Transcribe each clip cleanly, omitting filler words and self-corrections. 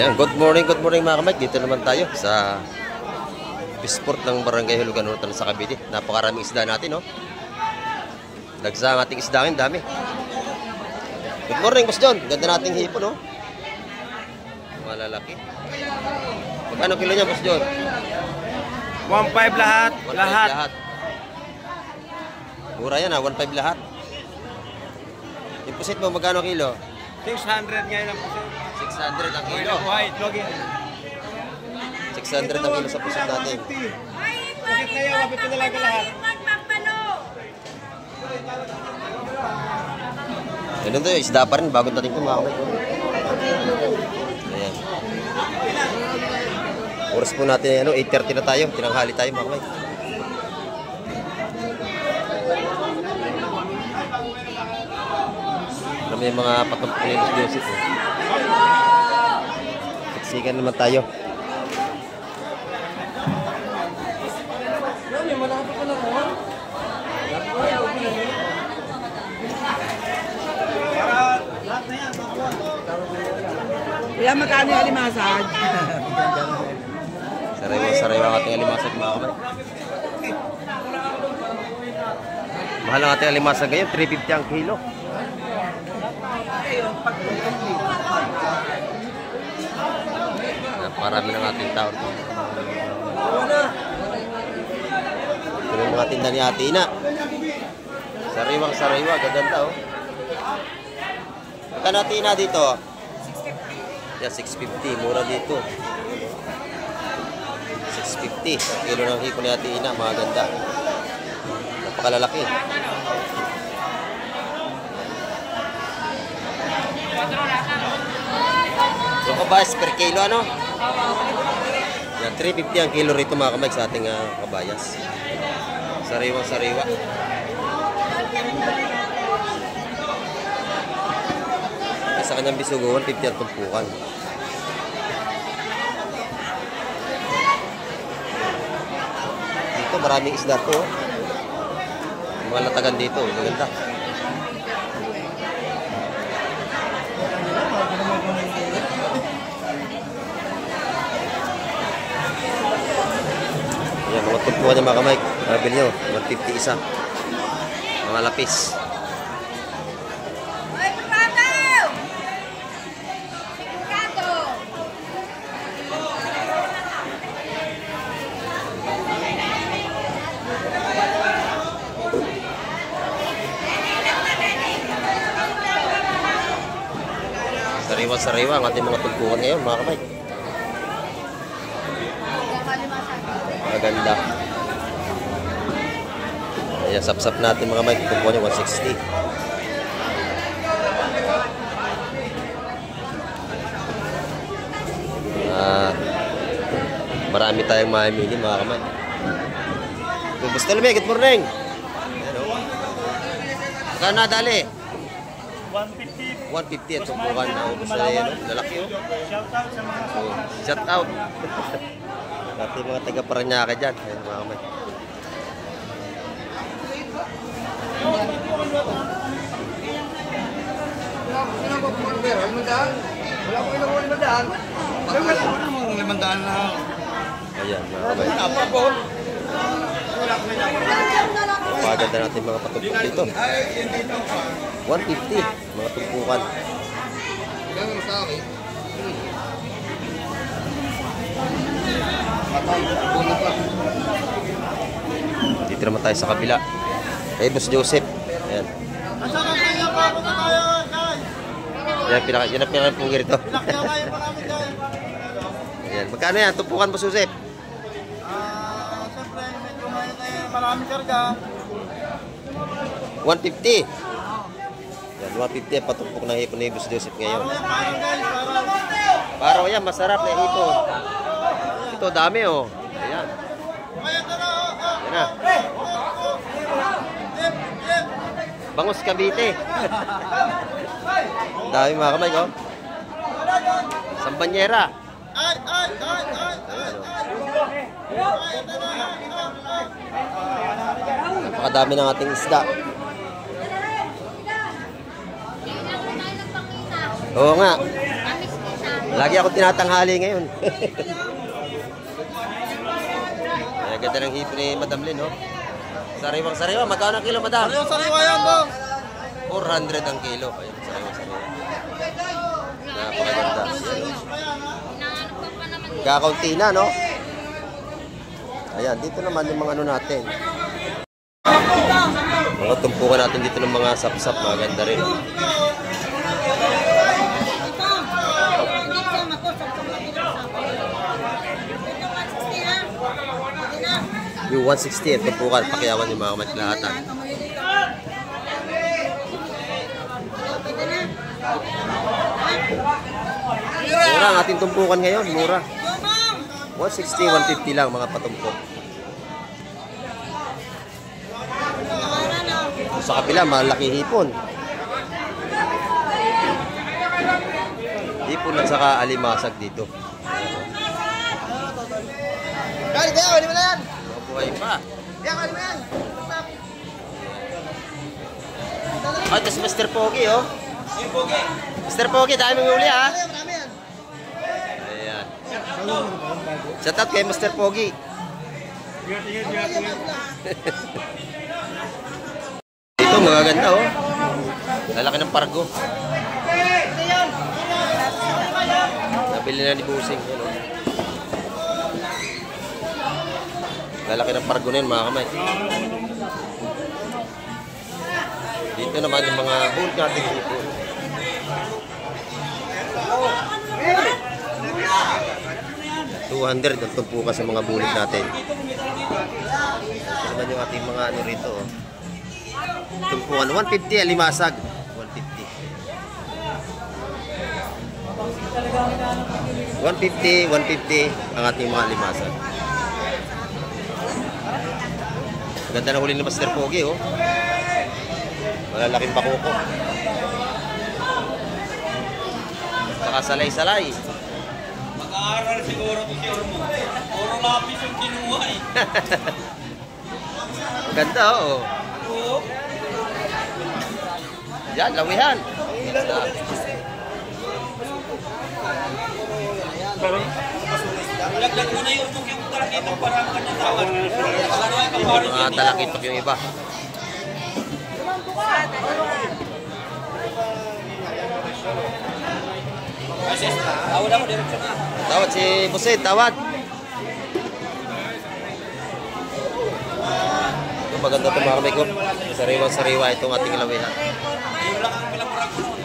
Ayan, good morning mga kamay. Dito naman tayo sa Pisport ng Barangay Hulugan Urutan sa Cavite. Napakaraming isda natin, no? Dagsa ang ating isda ngayon, dami. Good morning, Boss John. Ganda nating hipo, no? Malalaki. Magkano kilo niya, Boss John? 1.5 lahat. 1.5 lahat. Mura yan, ha? 1.5 lahat. Yung pusit mo, magkano kilo? 600 ngayon ang puso. 600 ang kilo. White, login. 600 ang kilo sa pusit natin. Pusit na yan, wapit ko talaga lahat. Ganun to, isda pa rin. Bagong dating ko mga kamay. Ayan. Oras po natin, 8:30 na tayo. Tinanghali tayo mga kamay. May mga patumpok ni Los Joseph. Siksikan naman tayo. Kaya magkano yung alimasag? Sariwa ang ating alimasag mga kamay. Mahal ang ating alimasag ngayon, 350 ang kilo. Napakarami ng ating tao. Ito yung mga tinda ni Ate Ina. Sariwang sariwa, gaganda oh. Magkano Ate Ina dito? 650. Yeah, 650. Mura dito. 650. Ang kilo ng hiko ni Ate Ina, mga ganda. Napakalalaki. Yung kabayas per kilo, ano? Yan, 350 ang kilo rito mga kamay sa ating kabayas. Sariwang sariwa. Sa kanyang bisugo, 150 ang tumpukan. Dito maraming isda to. Mga latagan dito, maganda. Ayan, mga tumpuan niya mga kamay. Mabili nyo, 150 isa. Mga lapis. Sariwa-sariwa ang ating mga tumpuan ngayon mga kamay. Maganda. Ayan, sap-sap natin mga kamay. Tumpuan niya 160. Marami tayong mamimili mga kamay. Gusto namin, good morning. Saan na dali? 150. 150 at tumpukan na ubos na yan. Lalaki yun. Shoutout sa mga Shout out. Dati mga taga-Paranaque dyan. Ayan mga kamay. Ayan mga kamay. Paganda natin mga patumpok dito. 150 mga tumpukan. Dito naman tayo sa kabila. Hey, Boss Joseph. Ayan. Yan ang pinaka-pungir ito. Ayan. Magkano yan? Tumpukan, Boss Joseph? siyempre, medyo maraming karga. 150. Yan, 150 ang patumpok ng hipon ni Boss Joseph ngayon. Paraw yan, masarap na hipon. Ito, dami oh. Ayan. Ayan na. Bangus Cavite. Dami mga kamay ko. Sambanyera. Napakadami ng ating isda. Oo nga. Lagi ako tinatanghali ngayon. Ay, ganda ng hipo ni Madam Lynn, oh. Sariwang-sariwa. Magkano ang kilo, Madam? Sariwa yan, Dong. 400 ang kilo. Ayun, sariwa-sariwa. Napakaganda. Kakaunti na, no? Ayan, dito naman yung mga ano natin. Mga tumpukan natin dito ng mga sap-sap. Maganda rin. Yung 160 at tumpukan. Pakiyawan yung mga kamatlahatan. Mura ang ating tumpukan ngayon. Mura. 160, 150 lang mga patumpok. Sa kabila, malaki hipon. Hipon at saka alimasag dito. Kali kayo, hindi mo na yan. Mabuhay pa. Kaya, kali mo yan. Ah, ito si Mr. Pogi, oh. Mr. Pogi, dahil mong uli, ha? Marami yan. Ayan. Shout out kay Mr. Pogi. Ito, magaganda, oh. Lalaki ng pargo. Nabili na ni Busing. Yan, oh. Lalaki ng pargo na yun, mga kamay. Dito naman yung mga bull natin dito. $200 ang tumpukan sa mga bulit natin. Ito naman yung ating mga ano rito. Oh. Tumpukan. 150 alimasag. 150. 150 ang ating mga alimasag. Ganda na huli ni Master Pogi, oh. Malalaking pakuko. Saka salay-salay. Mag-aaral siguro ito si Ormo. Puro lapis yung kinuha eh. Ganda, oh. Oo. Yan, lawihan. Lagdag mo na yung Ormo yung talagang parang kanyang tawad. Mga talakitok yung iba. Tawad ako, direksyon na. Tawad si Busid, tawad. Ito maganda ito mga kamay ko. Sariwa-sariwa itong ating lawihan. Yung lang ang pinapurang ko noon.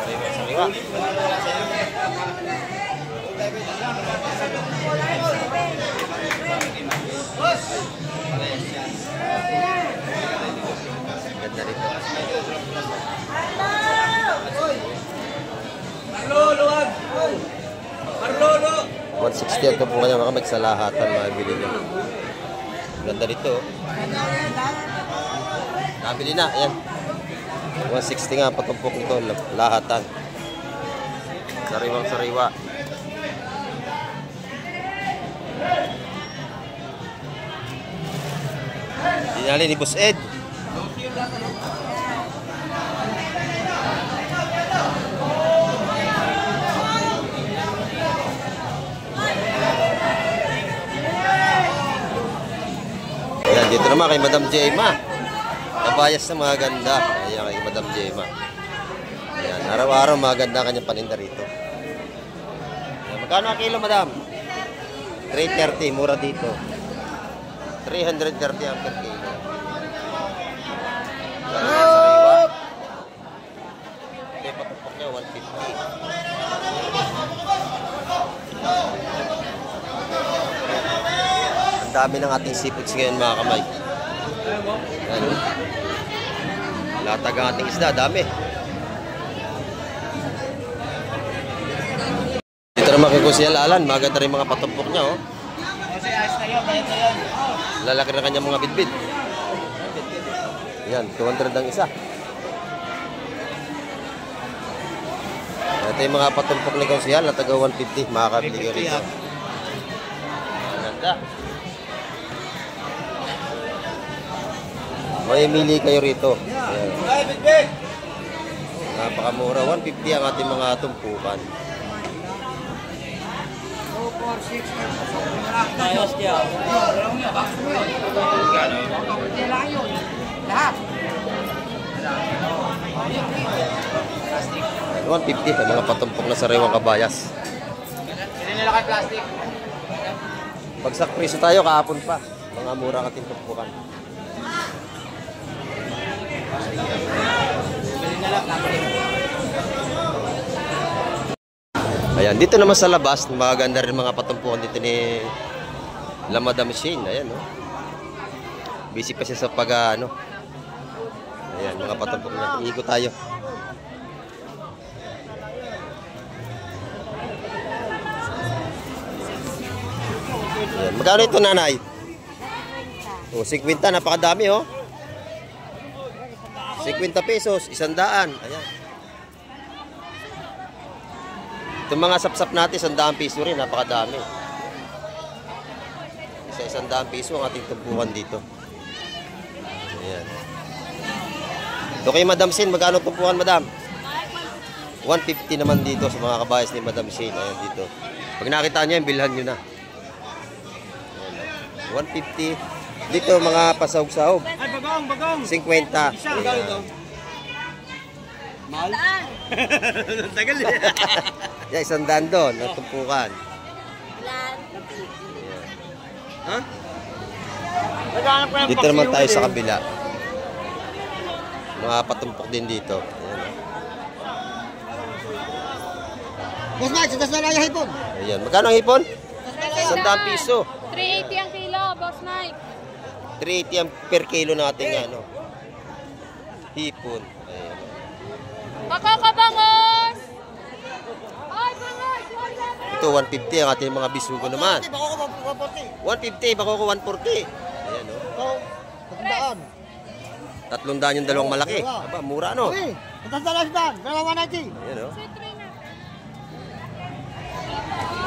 Sariwa-sariwa. Ganda rito. Marlolo! 160 ito po kanya mga kamay sa lahatan mga bili nyo. Ganda rito. Nabili na, ayan. 160 nga patumpok nito, lahatan. Sariwang-sariwa. Dinali ni Boss Ed. Ayan, dito naman kay Madam Jema. Nabayas na mga ganda. Ayan kay Madam Jema. Ayan, araw-araw maganda kanyang paninda rito. Ayan, magkano ang kilo, Madam? 330, mura dito. 330 ang per kilo. Sariwa. Ito yung patupok niya, 150. Ang dami ng ating seafoods ngayon mga kamay. Ayan. Latag ang ating isda, dami. Dito naman kay Kuya Alan, maganda rin mga patupok niya, oh. Kasi ayos na yun, bayad na yun. Lalaki na kanyang mga bitbit. Yan, 200 ang isa. Ito yung mga patumpok ni Kuya na taga 150, makakabili ko rito. Ganda. Mamimili kayo rito. Ayan. Napakamura. 150 ang ating mga tumpukan. Ayos kaya. Lahat. 150 ang mga patumpok na sariwang kabayas. Hindi nila kay plastic. Bagsak preso tayo kahapon pa. Mga mura kating tumpukan. Ayan, dito naman sa labas, magaganda rin mga patumpukan dito ni La Madame Shane. Ayan, no? Busy pa siya sa ano. Ayan, mga patumpok na. Iikot tayo. Ayan, magkano ito, nanay? O, 50, napakadami, oh. 50 pesos, 100. Ayan. Itong mga sapsap natin, 100 piso rin, napakadami. Isa 100 piso ang ating tumpukan dito. Ayan. Ito kay Madam Sin, magkano tumpukan, Madam? 150 naman dito sa mga kabayas ni Madam Sin. Ayan, dito. Pag nakita nyo yan, bilhan nyo na. Ayan. 150. Dito, mga pasahog-sahog. Ay, bagong. 50. Ayan. Mahal? Tagal eh. Yan, 100 doon, ang tumpukan. Ha? Dito naman tayo sa kabila. Mga patumpok din dito. Ayan. Boss Mike, sadas na lang yung hipon. Ayan. Magkano ang hipon? 100 piso. 380 ang kilo, Boss Mike. 380 ang per kilo natin ano. Hipon. Ayan. Makakabangos! Ay, bangos! Ito 150 ang ating mga bisugo naman. 150, bako ko 140. Ayan o. 300 yung dalawang malaki. Aba, mura no? Uy, sadas na lang siya. Dalawa na ito. Ayan o.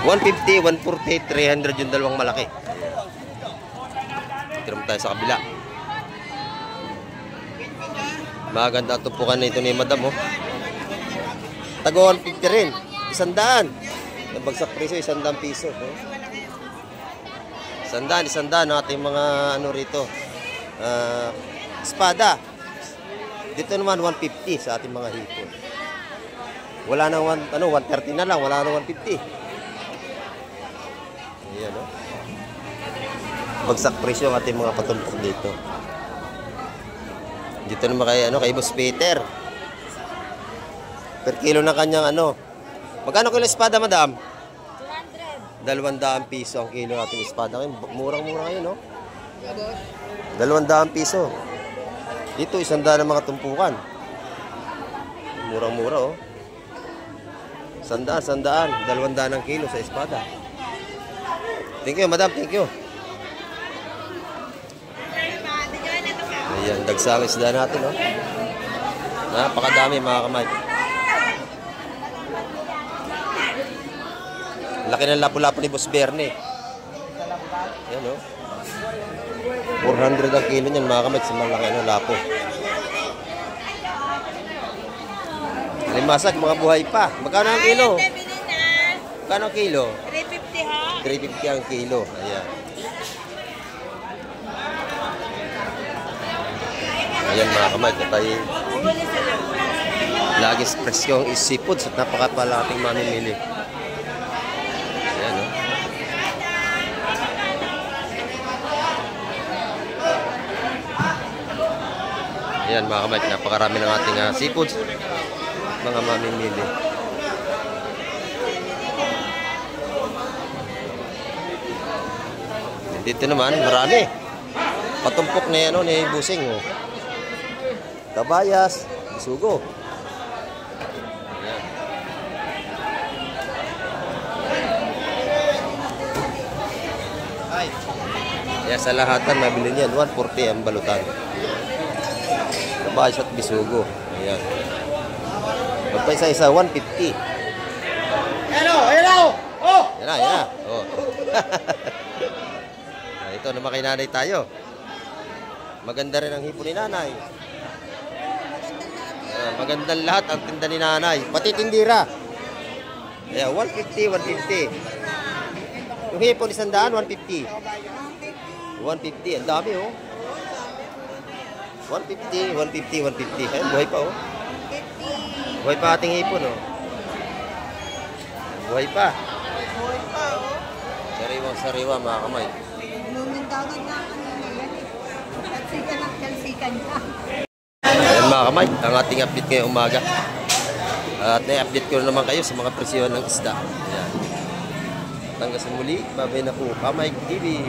150, 140, 300 yung dalawang malaki. Dito naman tayo sa kabila. Maganda ang tumpukan na ito ni Madam oh. Tago 150 rin. 100. Nabagsak preso, 100 piso. 100 ang ating mga ano rito. Espada. Dito naman 150 sa ating mga hipon. Wala na 130 na lang, wala na 150. Ayan oh. Bagsak presyo ang ating mga patumpok dito. Dito naman kay Boss Peter. Per kilo na kanyang Magkano kilo espada, Madam? 200 piso ang kilo ating espada. Murang-mura ngayon, no? 200 piso. Dito, 100 ang mga tumpukan. Murang-mura, oh. 100, 200 ang kilo sa espada. Thank you, Madam. Thank you. Ayan, dagsang isda natin, no? Napakadami, mga kamay. Laki ng lapu-lapu ni Boss Bernie. Ayan, no? 400 ang kilo niyan, mga kamay. Sa malaki, lapo. Limasag, mga buhay pa. Magkano ang kilo? Magkano ang kilo? 350 ha? 350 ang kilo. Ayan. Ayan mga kamay, katay lagi presyong seafood at napakapalaking mamimili. Ayan o. Ayan mga kamay, napakarami ng ating seafood, mga mamimili. Dito naman, marami. Patumpok na yan ni Busing o. Kabayas, bisugo. Ayan. Sa lahatan, mabili niyan. 140 ang balutan. Kabayas at bisugo. Ayan. Magpaisa-isa, 150. Hello! Oh! Yan na. Oh. Ito naman kay nanay tayo. Maganda rin ang hipon ni nanay. Magandang lahat ang tinda ni nanay. Pati tindira. Ayan, 150, 150. Yung hipon 100, 150. 150, ang dami oh. 150, 150, 150. Ayan, buhay pa oh. Buhay pa ating hipon oh. Buhay pa. Sariwa mga kamay. Lumindagan na kanina yan eh. Kalsikan ka. Ayan mga kamay, ang ating update ngayong umaga. At na-update ko naman kayo sa mga presyon ng isda. Ayan. Hanggang sa muli, babay na po, Kamay TV.